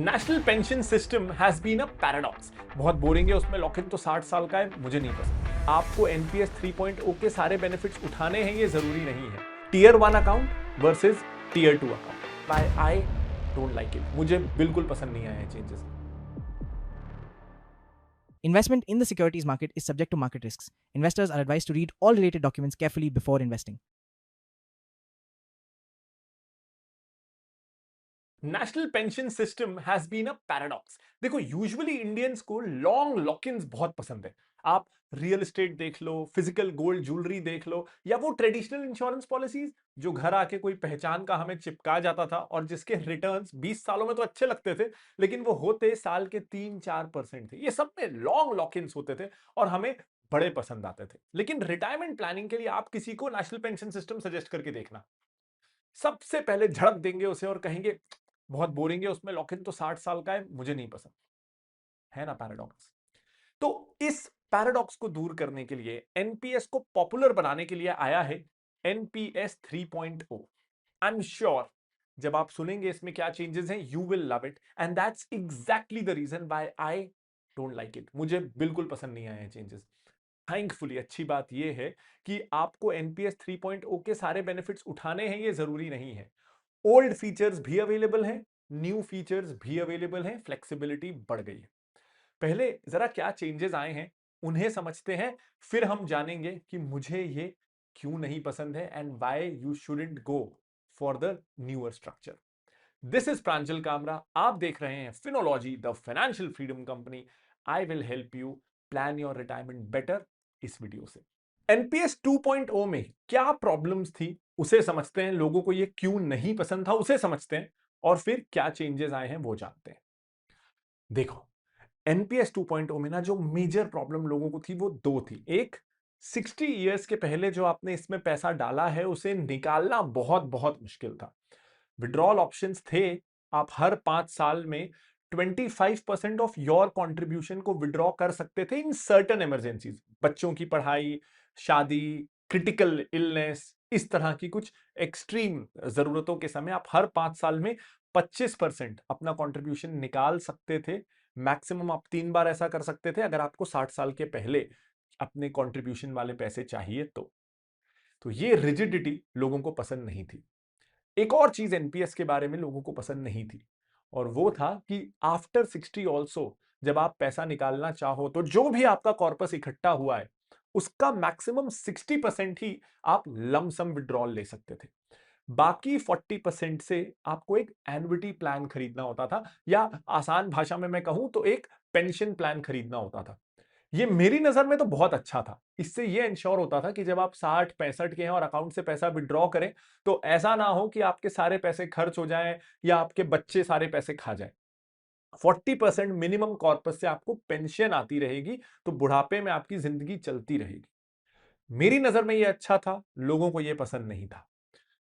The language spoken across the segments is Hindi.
National pension system has been a paradox. बहुत बोरिंग है, उसमें लॉक इन तो 60 साल का है, मुझे नहीं पसंद। आपको एनपीएस 3.0 के सारे बेनिफिट्स उठाने हैं, ये जरूरी नहीं है। Tier 1 account versus tier 2 account. I don't like it, मुझे बिल्कुल पसंद नहीं आए changes. Investment in the securities market is subject to market risks. Investors are advised to read all related documents carefully before investing. National pension system has been a paradox. देखो, यूजुअली इंडियंस को लॉन्ग लॉक इन्स बहुत पसंद है। आप रियल एस्टेट देख लो, फिजिकल गोल्ड ज्वेलरी देख लो, या वो ट्रेडिशनल इंश्योरेंस पॉलिसीज जो घर आके कोई पहचान का हमें चिपका जाता था और जिसके रिटर्न्स 20 सालों में तो अच्छे लगते थे, लेकिन वो होते साल के 3-4% थे। ये सब में लॉन्ग लॉक इन्स होते थे और हमें बड़े पसंद आते थे। लेकिन रिटायरमेंट प्लानिंग के लिए आप किसी को नेशनल पेंशन सिस्टम सजेस्ट करके देखना, सबसे पहले झड़क देंगे उसे और कहेंगे बहुत बोरिंग है, उसमें लॉक इन तो 60 साल का है, मुझे नहीं पसंद। है ना पैराडॉक्स? तो इस पैराडॉक्स को दूर करने के लिए, एनपीएस को पॉपुलर बनाने के लिए आया है एनपीएस 3.0। आई एम श्योर जब आप सुनेंगे इसमें क्या चेंजेस हैं, you will love it, and that's exactly the reason why I don't like it. मुझे बिल्कुल पसंद नहीं आए हैं चेंजेस। थैंकफुली अच्छी बात यह है कि आपको एनपीएस 3.0 के सारे बेनिफिट्स उठाने हैं, ये जरूरी नहीं है। ओल्ड फीचर्स भी अवेलेबल हैं, न्यू फीचर्स भी अवेलेबल हैं, फ्लेक्सिबिलिटी बढ़ गई है। पहले जरा क्या चेंजेस आए हैं उन्हें समझते हैं, फिर हम जानेंगे कि मुझे ये क्यों नहीं पसंद है and why you shouldn't go for the newer structure. This is Pranjal Kamra, आप देख रहे हैं Finology the financial freedom company. I will help you plan your retirement better इस वीडियो से। एनपीएस 2.0 में क्या प्रॉब्लम्स थी उसे समझते हैं, लोगों को ये क्यों नहीं पसंद था उसे समझते हैं, और फिर क्या चेंजेस आए हैं वो जानते हैं। देखो, एनपीएस 2.0 में ना जो मेजर प्रॉब्लम लोगों को थी वो दो थी। एक, 60 इयर्स के पहले जो आपने इसमें पैसा डाला है उसे निकालना बहुत बहुत मुश्किल था। विड्रॉल ऑप्शंस थे, आप हर 5 साल में 25% ऑफ योर कंट्रीब्यूशन को विड्रॉ कर सकते थे इन सर्टन इमरजेंसीज, बच्चों की पढ़ाई, शादी, क्रिटिकल इलनेस, इस तरह की कुछ एक्सट्रीम जरूरतों के समय आप हर 5 साल में 25% अपना कंट्रीब्यूशन निकाल सकते थे। मैक्सिमम आप 3 बार ऐसा कर सकते थे अगर आपको 60 साल के पहले अपने कंट्रीब्यूशन वाले पैसे चाहिए तो ये रिजिडिटी लोगों को पसंद नहीं थी। एक और चीज एनपीएस के बारे में लोगों को पसंद नहीं थी, और वो था कि आफ्टर 60 ऑल्सो जब आप पैसा निकालना चाहो तो जो भी आपका कॉर्पस इकट्ठा हुआ है उसका मैक्सिमम 60% ही आप लमसम विड्रॉल ले सकते थे। बाकी 40% से आपको एक एन्युटी प्लान खरीदना होता था, या आसान भाषा में मैं कहूं तो एक पेंशन प्लान खरीदना होता था। ये मेरी नजर में तो बहुत अच्छा था। इससे ये इंश्योर होता था कि जब आप 60-65 के हैं और अकाउंट से पैसा विड्रॉ करें तो ऐसा ना हो कि आपके सारे पैसे खर्च हो जाएं या आपके बच्चे सारे पैसे खा जाएं। 40% मिनिमम कॉर्पस से आपको पेंशन आती रहेगी, तो बुढ़ापे में आपकी जिंदगी चलती रहेगी। मेरी नजर में ये अच्छा था, लोगों को ये पसंद नहीं था,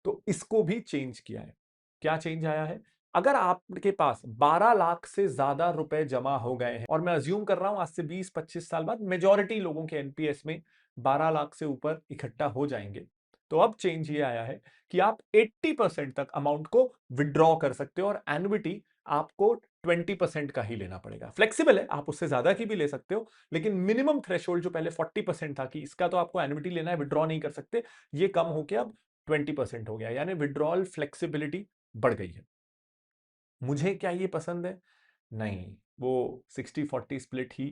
तो इसको भी चेंज किया है। क्या चेंज आया है? अगर आपके पास 12 लाख से ज्यादा रुपए जमा हो गए हैं, और मैं अज्यूम कर रहा हूं आज से 20-25 साल बाद मेजॉरिटी लोगों के एनपीएस में 12 लाख से ऊपर इकट्ठा हो जाएंगे, तो अब चेंज ये आया है कि आप 80% तक अमाउंट को विड्रॉ कर सकते हो और एनुइटी आपको 20% का ही लेना पड़ेगा। फ्लेक्सिबल है, आप उससे ज्यादा की भी ले सकते हो, लेकिन मिनिमम थ्रेशोल्ड जो पहले 40% था कि इसका तो आपको एनुइटी लेना है, विड्रॉ नहीं कर सकते, ये कम होकर अब 20% हो गया, यानी विड्रॉल फ्लेक्सिबिलिटी बढ़ गई है। मुझे क्या ये पसंद है? नहीं, वो 60-40 स्प्लिट ही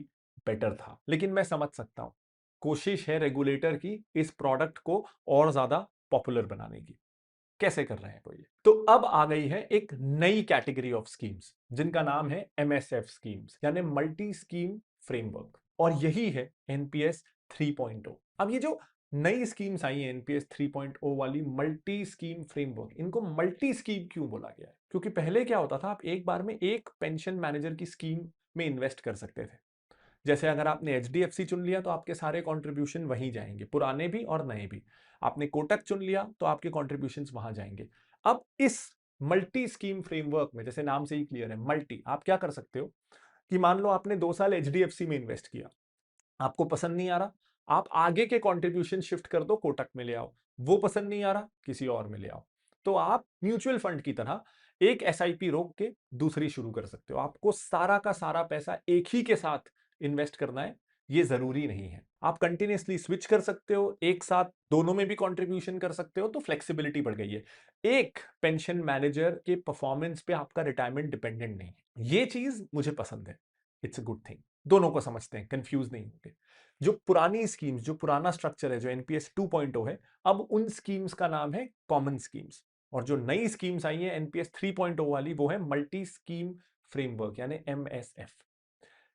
बेटर था, लेकिन मैं समझ सकता हूं कोशिश है रेगुलेटर की इस प्रोडक्ट को और ज्यादा पॉपुलर बनाने की। कैसे कर रहे हैं वो? ये तो अब आ गई है एक नई कैटेगरी ऑफ स्कीम्स जिनका नाम है एमएसएफ स्कीम्स, यानी मल्टी स्कीम फ्रेमवर्क, और यही है एनपीएस 3.0। अब ये जो नई स्कीम्स आई है एनपीएस 3.0 वाली मल्टी स्कीम फ्रेमवर्क, इनको मल्टी स्कीम क्यों बोला गया है? क्योंकि पहले क्या होता था, आप एक बार में एक पेंशन मैनेजर की स्कीम में इन्वेस्ट कर सकते थे। जैसे अगर आपने एचडीएफसी चुन लिया तो आपके सारे कंट्रीब्यूशन वहीं जाएंगे, पुराने भी और नए भी। आपने कोटक चुन लिया तो आपके कंट्रीब्यूशंस वहां जाएंगे। अब इस मल्टी स्कीम फ्रेमवर्क में, जैसे नाम से ही क्लियर है मल्टी, आप क्या कर सकते हो कि मान लो आपने 2 साल एचडीएफसी में इन्वेस्ट किया, आपको पसंद नहीं आ रहा, आप आगे के कंट्रीब्यूशन शिफ्ट कर दो, कोटक में ले आओ। वो पसंद नहीं आ रहा, किसी और में ले आओ। तो आप म्यूचुअल फंड की तरह एक एसआईपी रोक के दूसरी शुरू कर सकते हो। आपको सारा का सारा पैसा एक ही के साथ इन्वेस्ट करना है ये जरूरी नहीं है। आप कंटिन्यूसली स्विच कर सकते हो, एक साथ दोनों में भी कंट्रीब्यूशन कर सकते हो, तो फ्लेक्सिबिलिटी बढ़ गई है। एक पेंशन मैनेजर के परफॉर्मेंस पे आपका रिटायरमेंट डिपेंडेंट नहीं है। ये चीज मुझे पसंद है, इट्स अ गुड थिंग। दोनों को समझते हैं, कंफ्यूज नहीं होंगे। जो पुरानी स्कीम्स, जो पुराना स्ट्रक्चर है, जो एनपीएस 2.0 है, अब उन स्कीम्स का नाम है कॉमन स्कीम्स। और जो नई स्कीम्स आई है एनपीएस 3.0 वाली, वो है मल्टी स्कीम फ्रेमवर्क यानी एमएसएफ।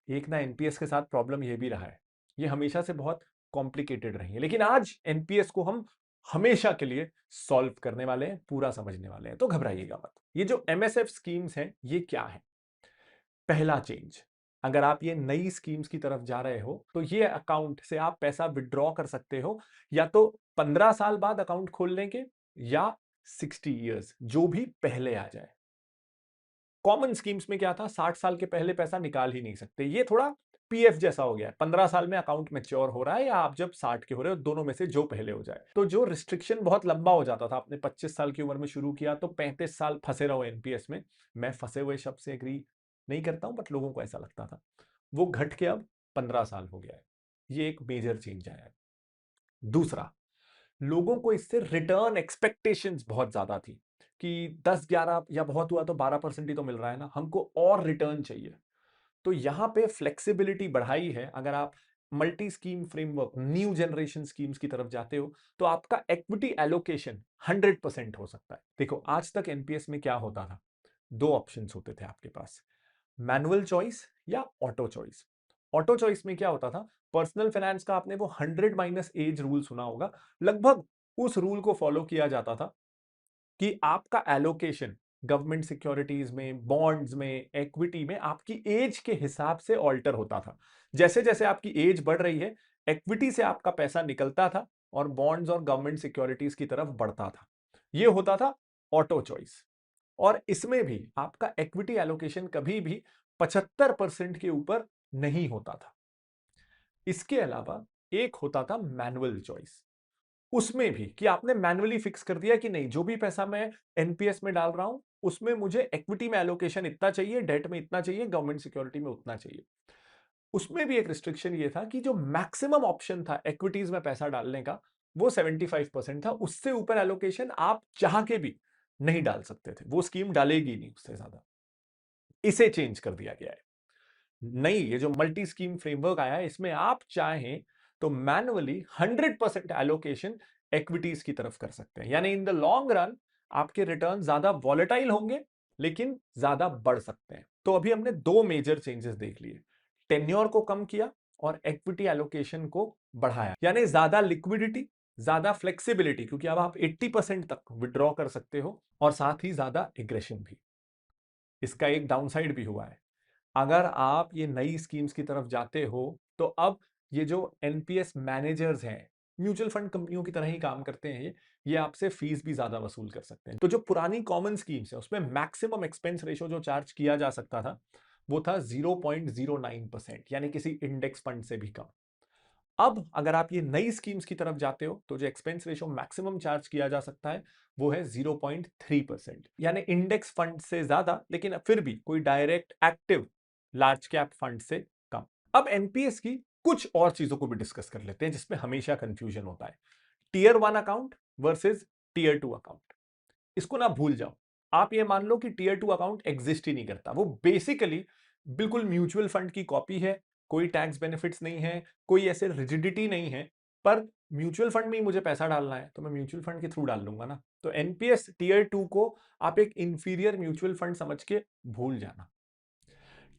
एक ना एनपीएस के साथ प्रॉब्लम ये भी रहा है, ये हमेशा से बहुत कॉम्प्लिकेटेड रही है, लेकिन आज एनपीएस को हम हमेशा के लिए सॉल्व करने वाले हैं, पूरा समझने वाले हैं, तो घबराइएगा मत। ये जो एमएसएफ स्कीम्स हैं ये क्या है? पहला चेंज, अगर आप ये नई स्कीम्स की तरफ जा रहे हो तो ये अकाउंट से आप पैसा विड्रॉ कर सकते हो, या तो 15 साल बाद अकाउंट खोलने के, या 60 इयर्स, जो भी पहले आ जाए। कॉमन स्कीम्स में क्या था, 60 साल के पहले पैसा निकाल ही नहीं सकते। ये थोड़ा पीएफ जैसा हो गया है, 15 साल में अकाउंट मैच्योर हो रहा है, या आप जब 60 के हो रहे हो, दोनों में से जो पहले हो जाए। तो जो रिस्ट्रिक्शन बहुत लंबा हो जाता था, आपने 25 साल की उम्र में शुरू किया तो 35 साल फंसे रहो एनपीएस में। मैं फंसे हुए शब्द से एग्री नहीं करता हूं, बट लोगों को ऐसा लगता था। वो घट के अब 15 साल हो गया है। ये एक मेजर चेंज आया है। दूसरा, लोगों को इससे रिटर्न एक्सपेक्टेशंस बहुत ज्यादा थी कि 10-11 या बहुत हुआ तो 12% ही तो मिल रहा है ना, हमको और रिटर्न चाहिए। तो यहां पे फ्लेक्सिबिलिटी बढ़ाई है। अगर आप multi scheme framework, new generation schemes की तरफ जाते हो, तो आपका इक्विटी एलोकेशन 100% हो सकता है। देखो, आज तक एनपीएस में क्या होता था, दो ऑप्शंस होते थे आपके पास, मैनुअल चॉइस या ऑटो चॉइस। ऑटो चॉइस में क्या होता था, पर्सनल फाइनेंस का आपने वो 100 माइनस एज रूल सुना होगा, लगभग उस रूल को फॉलो किया जाता था कि आपका एलोकेशन गवर्नमेंट सिक्योरिटीज में, बॉन्ड्स में, इक्विटी में आपकी एज के हिसाब से ऑल्टर होता था। जैसे जैसे आपकी एज बढ़ रही है, इक्विटी से आपका पैसा निकलता था और बॉन्ड्स और गवर्नमेंट सिक्योरिटीज की तरफ बढ़ता था। यह होता था ऑटो चॉइस। और इसमें भी आपका इक्विटी एलोकेशन कभी भी 75% के ऊपर नहीं होता था। इसके अलावा एक होता था मैनुअल चॉइस। उसमें भी कि आपने मैनुअली फिक्स कर दिया कि नहीं, जो भी पैसा मैं एनपीएस में डाल रहा हूं उसमें मुझे इक्विटी में एलोकेशन इतना चाहिए, डेट में इतना चाहिए, गवर्नमेंट सिक्योरिटी में उतना चाहिए। उसमें भी एक रिस्ट्रिक्शन ये था कि जो मैक्सिमम ऑप्शन था इक्विटीज में पैसा डालने का, वो 75% था। उससे ऊपर एलोकेशन आप चाह के भी नहीं डाल सकते थे, वो स्कीम डालेगी नहीं उससे ज्यादा। इसे चेंज कर दिया गया है। नहीं, ये जो मल्टी स्कीम फ्रेमवर्क आया है, इसमें आप चाहें तो मैनुअली 100% एलोकेशन इक्विटीज की तरफ कर सकते हैं। यानी इन द लॉन्ग रन आपके रिटर्न ज्यादा वॉलेटाइल होंगे, लेकिन ज्यादा बढ़ सकते हैं। तो अभी हमने दो मेजर चेंजेस देख लिए, टेन्योर को कम किया और इक्विटी एलोकेशन को बढ़ाया। यानी ज्यादा लिक्विडिटी, ज्यादा फ्लेक्सिबिलिटी, क्योंकि अब आप 80% तक विड्रॉ कर सकते हो, और साथ ही ज्यादा एग्रेशन भी। इसका एक डाउनसाइड भी हुआ है। अगर आप ये नई स्कीम्स की तरफ जाते हो तो अब ये जो एनपीएस मैनेजर्स हैं, म्यूचुअल फंड कंपनियों की तरह ही काम करते हैं, ये आपसे फीस भी ज्यादा वसूल कर सकते हैं। तो जो पुरानी कॉमन स्कीम्स है उसमें मैक्सिमम एक्सपेंस रेशो जो चार्ज किया जा सकता था वो था 0.09%, यानी किसी इंडेक्स फंड से भी कम। अब अगर आप ये नई स्कीम्स की तरफ जाते हो तो जो एक्सपेंस रेशो मैक्सिमम चार्ज किया जा सकता है वो है 0.3%, यानी इंडेक्स फंड से ज्यादा, लेकिन फिर भी कोई direct active large cap fund से कम। अब एनपीएस की कुछ और चीजों को भी डिस्कस कर लेते हैं जिसमें हमेशा कंफ्यूजन होता है, tier 1 account versus tier 2 account. इसको ना भूल जाओ। आप ये मान लो कि टीयर 2 अकाउंट एग्जिस्ट ही नहीं करता, वो बेसिकली बिल्कुल म्यूचुअल फंड की कॉपी है। कोई टैक्स बेनिफिट्स नहीं है, कोई ऐसे रिजिडिटी नहीं है, पर म्यूचुअल फंड में ही मुझे पैसा डालना है तो मैं म्यूचुअल फंड के थ्रू डाल लूंगा ना। तो एनपीएस टीयर 2 को आप एक इंफीरियर म्यूचुअल फंड समझ के भूल जाना।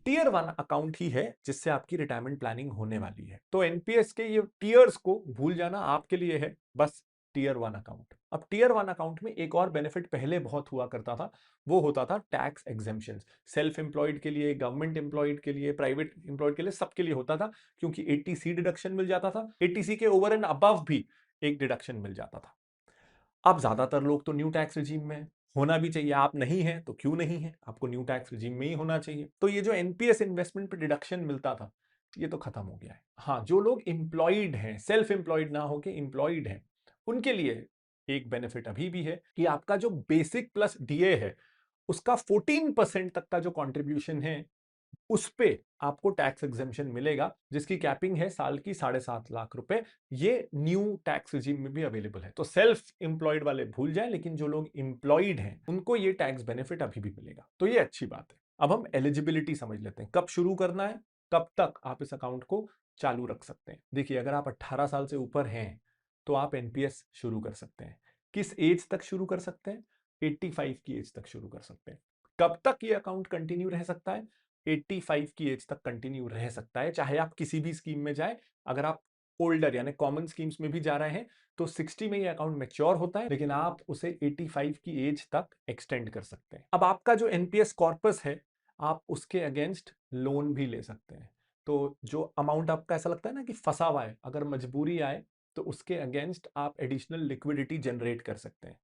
टीयर 1 अकाउंट ही है जिससे आपकी रिटायरमेंट प्लानिंग होने वाली है। तो एनपीएस के ये टीयर्स को भूल जाना आपके लिए है बस टीयर 1 अकाउंट। अब टीयर 1 अकाउंट में एक और बेनिफिट पहले बहुत हुआ करता था, वो होता था टैक्स एग्जेम्पशंस। सेल्फ एम्प्लॉयड के लिए, गवर्नमेंट एम्प्लॉयड के लिए, प्राइवेट एम्प्लॉयड के लिए, सबके लिए होता था, क्योंकि एटीसी डिडक्शन मिल जाता था, एटीसी के ओवर एंड अबव भी एक डिडक्शन मिल जाता था। अब ज्यादातर लोग तो न्यू टैक्स रिजीम में होना भी चाहिए, आप नहीं है तो क्यों नहीं है, आपको न्यू टैक्स रिजीम में ही होना चाहिए। तो ये जो एनपीएस इन्वेस्टमेंट पे डिडक्शन मिलता था ये तो खत्म हो गया है। हाँ, जो लोग एम्प्लॉयड हैं, सेल्फ एम्प्लॉयड ना होके एम्प्लॉयड हैं, उनके लिए एक बेनिफिट अभी भी है कि आपका जो बेसिक प्लस डीए है उसका 14% तक का जो कंट्रीब्यूशन है उस पे आपको टैक्स एग्जेम्पशन मिलेगा, जिसकी कैपिंग है साल की 7.5 लाख रुपए। ये न्यू टैक्स रिजीम में भी अवेलेबल है। तो सेल्फ एम्प्लॉयड वाले भूल जाएं, लेकिन जो लोग एम्प्लॉयड हैं उनको ये टैक्स बेनिफिट अभी भी मिलेगा। तो ये अच्छी बात है। अब हम एलिजिबिलिटी समझ लेते हैं, कब शुरू करना है, कब तक आप इस अकाउंट को चालू रख सकते हैं। देखिए, अगर आप 18 साल से ऊपर हैं तो आप एनपीएस शुरू कर सकते हैं। किस एज तक शुरू कर सकते हैं? 85 की एज तक शुरू कर सकते हैं। कब तक ये अकाउंट कंटिन्यू रह सकता है? 85 की एज तक कंटिन्यू रह सकता है, चाहे आप किसी भी स्कीम में जाए। अगर आप ओल्डर यानी कॉमन स्कीम्स में भी जा रहे हैं तो 60 में ये अकाउंट मैच्योर होता है, लेकिन आप उसे 85 की एज तक एक्सटेंड कर सकते हैं। अब आपका जो एनपीएस कॉर्पस है, आप उसके अगेंस्ट लोन भी ले सकते हैं। तो जो अमाउंट आपका ऐसा लगता है ना कि फंसा हुआ है, अगर मजबूरी आए तो उसके अगेंस्ट आप एडिशनल लिक्विडिटी जनरेट कर सकते हैं।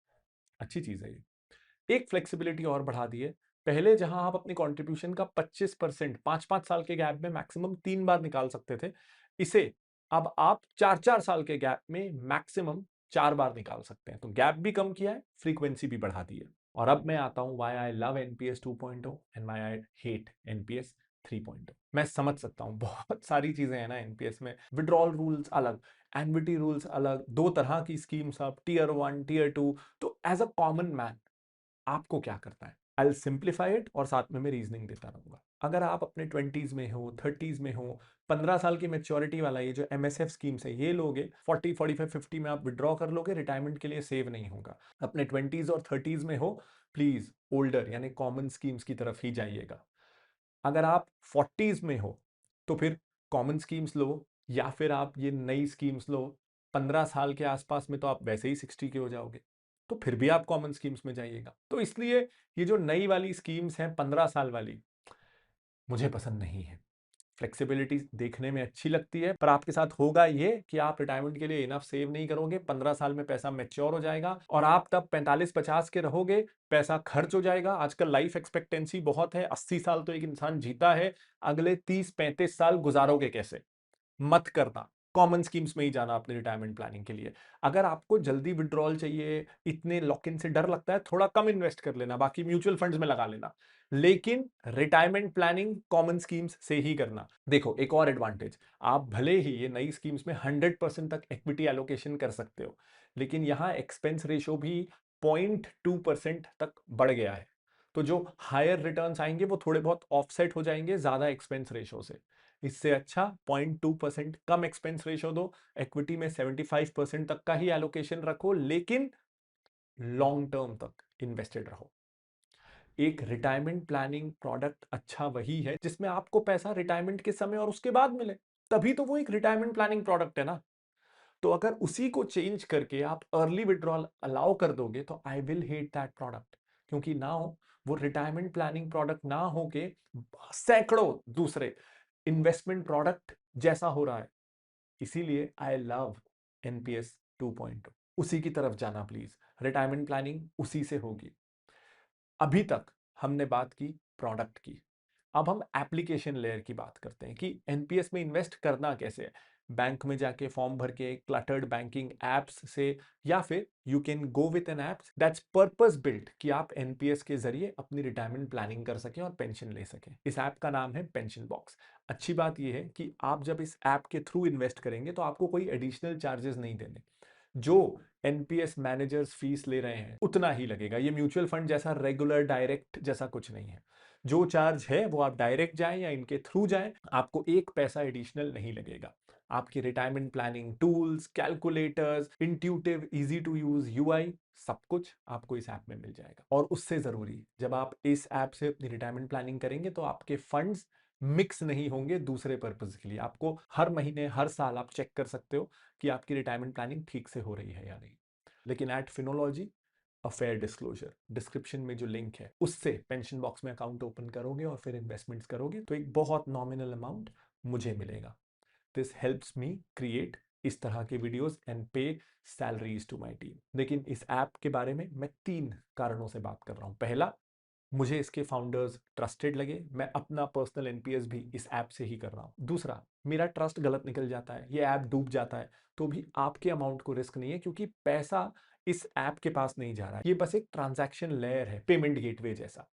अच्छी चीज है ये। एक फ्लेक्सिबिलिटी और बढ़ा दी है। पहले जहां आप अपनी कंट्रीब्यूशन का 25% 5-5 साल के गैप में मैक्सिमम 3 बार निकाल सकते थे, इसे अब आप 4-4 साल के गैप में मैक्सिमम 4 बार निकाल सकते हैं। तो गैप भी कम किया है, फ्रीक्वेंसी भी बढ़ा दी है। और अब मैं आता हूं why I love NPS 2.0 and why I hate NPS 3.0। मैं समझ सकता हूं बहुत सारी चीजें हैं ना एनपीएस में। विड्रॉल रूल्स अलग, एन्युटी रूल्स अलग, दो तरह की स्कीम्स, अब टीयर 1 टीयर 2। तो एज अ कॉमन मैन आपको क्या करना है? आई सिंप्लीफाई इट और साथ में मैं रीजनिंग देता रहूंगा। अगर आप अपने 20s में हो, 30s में हो, 15 साल की मेच्योरिटी वाला ये जो एमएसएफ स्कीम्स है ये लोगे, 40 45 50 में आप विड्रॉ कर लोगे, रिटायरमेंट के लिए सेव नहीं होगा। अपने 20s और 30s में हो, प्लीज ओल्डर यानी कॉमन स्कीम्स की तरफ ही जाइएगा। अगर आप 40s में हो तो फिर कॉमन स्कीम्स लो, या फिर आप ये नई स्कीम्स लो। 15 साल के आसपास में तो आप वैसे ही 60 के हो जाओगे, तो फिर भी आप कॉमन स्कीम्स में जाइएगा। तो इसलिए ये जो नई वाली स्कीम्स हैं 15 साल वाली, मुझे पसंद नहीं है। फ्लेक्सिबिलिटी देखने में अच्छी लगती है, पर आपके साथ होगा ये कि आप रिटायरमेंट के लिए इनफ सेव नहीं करोगे। 15 साल में पैसा मैच्योर हो जाएगा और आप तब 45-50 के रहोगे, पैसा खर्च हो जाएगा। आजकल लाइफ एक्सपेक्टेंसी बहुत है, 80 साल तो एक इंसान जीता है। अगले 30-35 साल गुजारोगे कैसे? मत करना। कॉमन स्कीम्स में ही जाना अपने रिटायरमेंट प्लानिंग के लिए। अगर आपको जल्दी विड्रॉल चाहिए, इतने लॉक इन से डर लगता है, थोड़ा कम इन्वेस्ट कर लेना, बाकी म्यूचुअल फंड्स में लगा लेना। लेकिन रिटायरमेंट प्लानिंग कॉमन स्कीम्स से ही करना। देखो, एक और एडवांटेज, आप भले ही ये नई स्कीम्स में 100% तक इक्विटी एलोकेशन कर सकते हो, लेकिन यहां एक्सपेंस रेशो भी 0.2% तक बढ़ गया है। तो जो हायर रिटर्न्स आएंगे वो थोड़े बहुत ऑफसेट हो जाएंगे ज्यादा एक्सपेंस रेशो से। इससे अच्छा 0.2% कम एक्सपेंस रेशो दो, इक्विटी में 75% तक का ही एलोकेशन रखो, लेकिन लॉन्ग टर्म तक इन्वेस्टेड रहो। एक रिटायरमेंट प्लानिंग प्रोडक्ट अच्छा वही है जिसमें आपको पैसा रिटायरमेंट के समय और उसके बाद मिले, तभी तो वो एक रिटायरमेंट प्लानिंग प्रोडक्ट है ना। तो अगर उसी को चेंज करके आप अर्ली विड्रॉल अलाउ कर दोगे तो I will hate that product, क्योंकि ना हो वो रिटायरमेंट प्लानिंग प्रोडक्ट ना हो के सैकड़ों दूसरे इन्वेस्टमेंट प्रोडक्ट जैसा हो रहा है। इसीलिए आई लव एनपीएस 2.0। उसी की तरफ जाना प्लीज, रिटायरमेंट प्लानिंग उसी से होगी। अभी तक हमने बात की प्रोडक्ट की, अब हम एप्लीकेशन लेयर की बात करते हैं कि एनपीएस में इन्वेस्ट करना कैसे है। बैंक में जाके फॉर्म भर के, क्लटर्ड बैंकिंग एप्स से, या फिर you can go with an apps that's purpose built कि आप एनपीएस के जरिए अपनी रिटायरमेंट प्लानिंग कर सकें और पेंशन ले सकें। इस ऐप का नाम है पेंशन बॉक्स। अच्छी बात यह है कि आप जब इस ऐप के थ्रू इन्वेस्ट करेंगे तो आपको कोई एडिशनल चार्जेस नहीं देने। जो एनपीएस मैनेजर्स फीस ले रहे हैं उतना ही लगेगा। ये म्यूचुअल फंड जैसा रेगुलर डायरेक्ट जैसा कुछ नहीं है। जो चार्ज है वो आप डायरेक्ट जाएं या इनके थ्रू जाएं, आपको एक पैसा एडिशनल नहीं लगेगा। आपकी retirement planning tools, calculators, intuitive easy to use UI, सब कुछ आपको इस ऐप में मिल जाएगा। और उससे जरूरी, जब आप इस ऐप से अपनी रिटायरमेंट प्लानिंग करेंगे तो आपके फंड्स मिक्स नहीं होंगे दूसरे पर्पज के लिए। आपको हर महीने हर साल आप चेक कर सकते हो कि आपकी रिटायरमेंट प्लानिंग ठीक से हो रही है या नहीं। लेकिन at Finology a fair disclosure, description में जो लिंक है उससे पेंशन बॉक्स में अकाउंट ओपन करोगे और फिर इन्वेस्टमेंट्स करोगे तो एक बहुत नॉमिनल अमाउंट मुझे मिलेगा। दिस हेल्प्स मी क्रिएट इस तरह के वीडियोस एंड पे सैलरीज टू माय टीम। लेकिन इस ऐप के बारे में मैं 3 कारणों से बात कर रहा हूं। पहला, मुझे इसके फाउंडर्स ट्रस्टेड लगे, मैं अपना पर्सनल एनपीएस भी इस ऐप से ही कर रहा हूं। दूसरा, मेरा ट्रस्ट गलत निकल जाता है, ये ऐप डूब जाता है, तो भी आपके अमाउंट को रिस्क नहीं है, क्योंकि पैसा इस ऐप के पास नहीं जा रहा है, ये बस एक ट्रांजैक्शन लेयर है, पेमेंट गेटवे जैसा।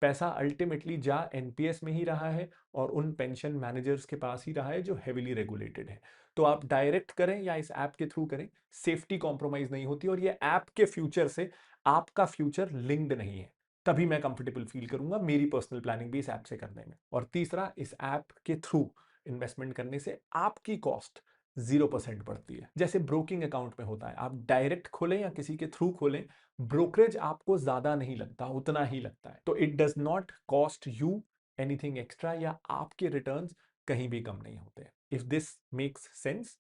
पैसा अल्टीमेटली जा एनपीएस में ही रहा है और उन पेंशन मैनेजर्स के पास ही रहा है जो हेविली रेगुलेटेड है। तो आप डायरेक्ट करें या इस ऐप के थ्रू करें, सेफ्टी कॉम्प्रोमाइज नहीं होती और ये ऐप के फ्यूचर से आपका फ्यूचर लिंक्ड नहीं है। तभी मैं कंफर्टेबल फील करूंगा मेरी पर्सनल प्लानिंग भी इस ऐप से करने में। और तीसरा, इस ऐप के थ्रू इन्वेस्टमेंट करने से आपकी कॉस्ट 0% पड़ती है, जैसे ब्रोकिंग अकाउंट में होता है। आप डायरेक्ट खोलें या किसी के थ्रू खोलें, ब्रोकरेज आपको ज्यादा नहीं लगता, उतना ही लगता है। तो it does not cost you anything extra, या आपके रिटर्न्स कहीं भी कम नहीं होते। If this makes sense,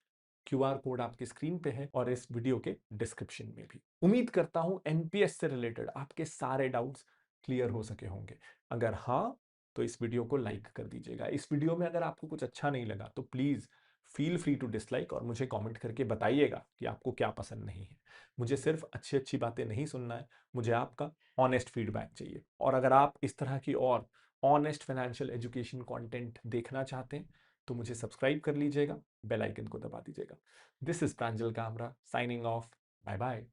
QR code आपकी स्क्रीन पे है और इस वीडियो के डिस्क्रिप्शन में भी। उम्मीद करता हूं एनपीएस से रिलेटेड आपके सारे डाउट्स क्लियर हो सके होंगे। अगर हाँ, तो इस वीडियो को लाइक कर दीजिएगा। इस वीडियो में अगर आपको कुछ अच्छा नहीं लगा तो please feel free to dislike और मुझे कमेंट करके बताइएगा कि आपको क्या पसंद नहीं है। मुझे सिर्फ अच्छी अच्छी बातें नहीं सुनना है, मुझे आपका ऑनेस्ट फीडबैक चाहिए। और अगर आप इस तरह की और ऑनेस्ट फाइनेंशियल एजुकेशन कंटेंट देखना चाहते हैं तो मुझे सब्सक्राइब कर लीजिएगा, बेल आइकन को दबा दीजिएगा। This is Pranjal Kamra signing off. Bye bye.